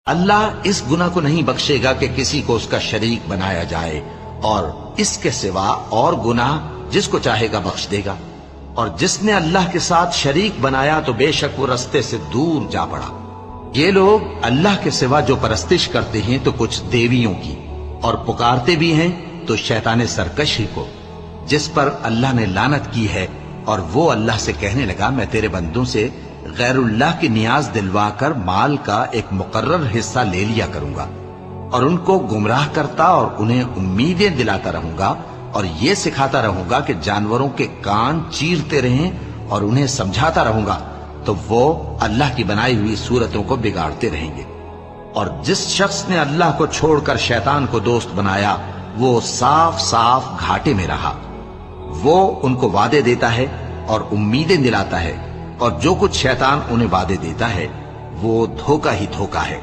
اللہ اس گناہ کو نہیں بخشے گا کہ کسی کو اس کا شریک بنایا جائے، اور اس کے سوا اور گناہ جس کو چاہے گا بخش دے گا، اور جس نے اللہ کے ساتھ شریک بنایا تو بے شک وہ رستے سے دور جا پڑا۔ یہ لوگ اللہ کے سوا جو پرستش کرتے ہیں تو کچھ دیویوں کی، اور پکارتے بھی ہیں تو شیطان سرکش ہی کو، جس پر اللہ نے لعنت کی ہے، اور وہ اللہ سے کہنے لگا میں تیرے بندوں سے غیر اللہ کی نیاز دلوا کر مال کا ایک مقرر حصہ لے لیا کروں گا، اور ان کو گمراہ کرتا اور انہیں امیدیں دلاتا رہوں گا، اور یہ سکھاتا رہوں گا کہ جانوروں کے کان چیرتے رہیں، اور انہیں سمجھاتا رہوں گا تو وہ اللہ کی بنائی ہوئی صورتوں کو بگاڑتے رہیں گے۔ اور جس شخص نے اللہ کو چھوڑ کر شیطان کو دوست بنایا وہ صاف صاف گھاٹے میں رہا۔ وہ ان کو وعدے دیتا ہے اور امیدیں دلاتا ہے، اور جو کچھ شیطان انہیں وعدے دیتا ہے وہ دھوکہ ہی دھوکہ ہے۔